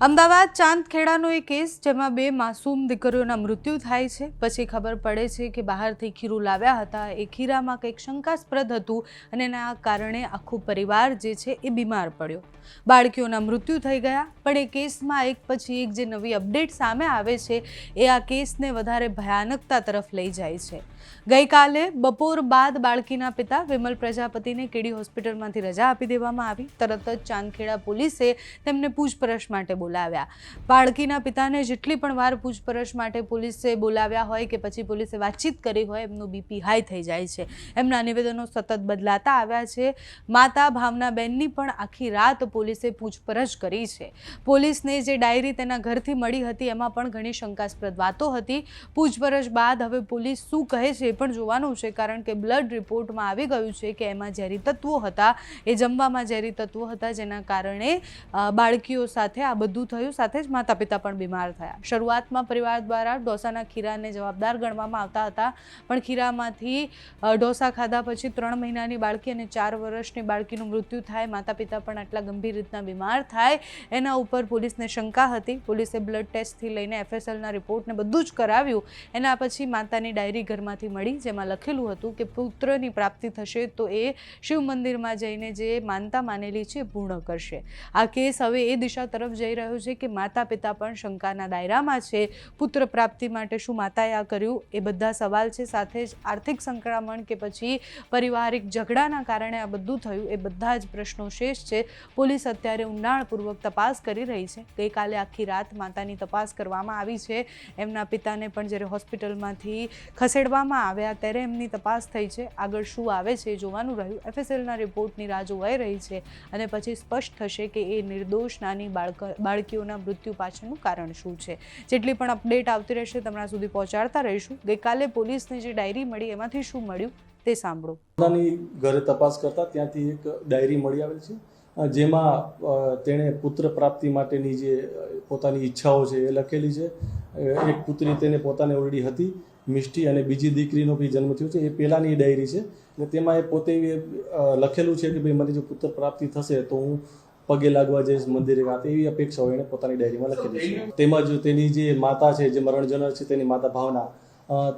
અમદાવાદ ચાંદખેડાનો એક કેસ જેમાં બે માસૂમ દીકરીઓના મૃત્યુ થાય છે। પછી ખબર પડે છે કે બહારથી ખીરું લાવ્યા હતા, એ ખીરામાં કંઈક શંકાસ્પદ હતું અને એના કારણે આખો પરિવાર જે છે એ બીમાર પડ્યો। બાળકીઓના મૃત્યુ થઈ ગયા, પણ એ કેસમાં એક પછી એક જે નવી અપડેટ સામે આવે છે એ આ કેસને વધારે ભયાનકતા તરફ લઈ જાય છે। ગઈકાલે બપોર બાદ બાળકીના પિતા વિમલ પ્રજાપતિને કેડી હોસ્પિટલમાંથી રજા આપી દેવામાં આવી। તરત જ ચાંદખેડા પોલીસે તેમને પૂછપરછ માટે બોલાવ્યા। બાળકીના પિતાને જેટલી પણ વાર પૂછપરછ માટે પોલીસે બોલાવ્યા હોય કે પછી પોલીસે વાતચીત કરી હોય, એમનું બીપી હાઈ થઈ જાય છે। એમના નિવેદનો સતત બદલાતા આવ્યા છે। માતા ભાવનાબેનની પણ આખી રાત પોલીસે પૂછપરછ કરી છે। પોલીસને જે ડાયરી તેના ઘરથી મળી હતી એમાં પણ ઘણી શંકાસ્પદ વાતો હતી। પૂછપરછ બાદ હવે પોલીસ શું કહે છે એ પણ જોવાનું છે, કારણ કે બ્લડ રિપોર્ટમાં આવી ગયું છે કે એમાં ઝેરી તત્વો હતા, એ જમવામાં ઝેરી તત્વો હતા, જેના કારણે બાળકીઓ સાથે આ બધું થયું, સાથે જ માતા પિતા પણ બીમાર થયા। શરૂઆતમાં પરિવાર દ્વારા ઢોસાના ખીરાને જવાબદાર ગણવામાં આવતા હતા, પણ ખીરામાંથી ઢોસા ખાધા પછી 3 મહિનાની બાળકી અને 4 વર્ષની બાળકીનું મૃત્યુ થાય, માતા પિતા પણ આટલા ગંભીર રીતના બીમાર થાય, એના ઉપર પોલીસને શંકા હતી। પોલીસે બ્લડ ટેસ્ટથી લઈને FSLના રિપોર્ટને બધું જ કરાવ્યું। એના પછી માતાની ડાયરી ઘરમાંથી મળી, જેમાં લખેલું હતું કે પુત્રની પ્રાપ્તિ થશે તો એ શિવ મંદિરમાં જઈને જે માનતા માનેલી છે એ પૂર્ણ કરશે। આ કેસ હવે એ દિશા તરફ જઈ રહ્યો છે કે માતા પિતા પણ શંકાના દાયરામાં છે। પુત્ર પ્રાપ્તિ માટે શું માતાએ આ કર્યું, એ બધા સવાલ છે, સાથે જ આર્થિક સંકળામણ કે પછી પારિવારિક ઝઘડાના કારણે આ બધું થયું, એ બધા જ પ્રશ્નો શેષ છે। પોલીસ અત્યારે ઊંડાણપૂર્વક તપાસ કરી રહી છે। ગઈકાલે આખી રાત માતાની તપાસ કરવામાં આવી છે। એમના પિતાને પણ જ્યારે હોસ્પિટલમાંથી ખસેડવામાં આવ્યા ત્યારે એમની તપાસ થઈ છે। આગળ શું આવે છે એ જોવાનું રહ્યું। FSLના રિપોર્ટની રાહ જોવાઈ રહી છે અને પછી સ્પષ્ટ થશે કે એ નિર્દોષ નાની બાળકીઓના મૃત્યુ પાછળનું કારણ શું છે। જેટલી પણ અપડેટ આવતી રહેશે તમારા સુધી પહોંચાડતા રહીશું। ગઈકાલે પોલીસને જે ડાયરી મળી એમાંથી શું મળ્યું તે સાંભળો। ઘરે તપાસ કરતા ત્યાંથી એક ડાયરી મળી આવેલ છે, જેમાં તેણે પુત્ર પ્રાપ્તિ માટેની જે પોતાની ઈચ્છાઓ છે એ લખેલી છે। એક પુત્રી તેને પોતાને ઓલરેડી હતી, મિષ્ટી, અને બીજી દીકરીનો બી જન્મ થયો છે, એ પહેલાંની ડાયરી છે। અને તેમાં એ પોતે લખેલું છે કે ભાઈ મને જો પુત્ર પ્રાપ્તિ થશે તો હું પગે લાગવા જઈશ મંદિરે, એવી અપેક્ષાઓ એણે પોતાની ડાયરીમાં લખેલી છે। તેમજ તેની જે માતા છે, જે મરણ જનાર છે, તેની માતા ભાવના,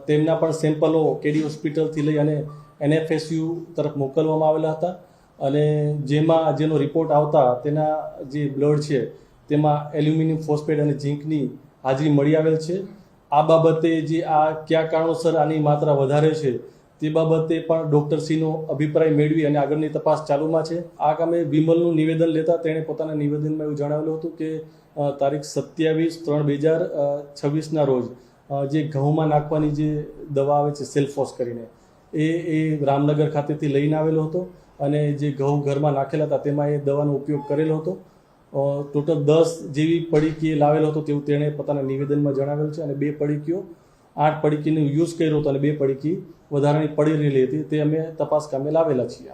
તેમના પણ સેમ્પલો કેડી હોસ્પિટલથી લઈ અને NFSU તરફ મોકલવામાં આવેલા હતા, અને જેનો રિપોર્ટ આવતા તેના જે બ્લડ છે તેમાં એલ્યુમિનિયમ ફોસ્ફેટ અને ઝીંકની હાજરી મળી આવેલ છે। આ બાબતે જે કયા કારણોસર આની માત્રા વધારે છે તે બાબતે પણ ડૉક્ટરશ્રીનો અભિપ્રાય મેળવી અને આગળની તપાસ ચાલુમાં છે। આ કામે વિમલનું નિવેદન લેતા તેણે પોતાના નિવેદનમાં એવું જણાવેલું હતું કે તારીખ 27/3/2026ના રોજ જે ઘઉંમાં નાખવાની જે દવા આવે છે સેલ્ફોસ કરીને, એ રામનગર ખાતેથી લઈને આવેલો હતો, અને જે ઘઉં ઘરમાં નાખેલા હતા તેમાં એ દવાનો ઉપયોગ કરેલો હતો। ટોટલ 10 જેવી પડીકી લાવેલો હતો તેવું તેણે પોતાના નિવેદનમાં જણાવેલ છે, અને 2 પડીકીઓ 8 પડીકીનો યુઝ કર્યો હતો અને 2 પડીકી વધારાની પડી રહેલી હતી, તે અમે તપાસ કામે લાવેલા છીએ।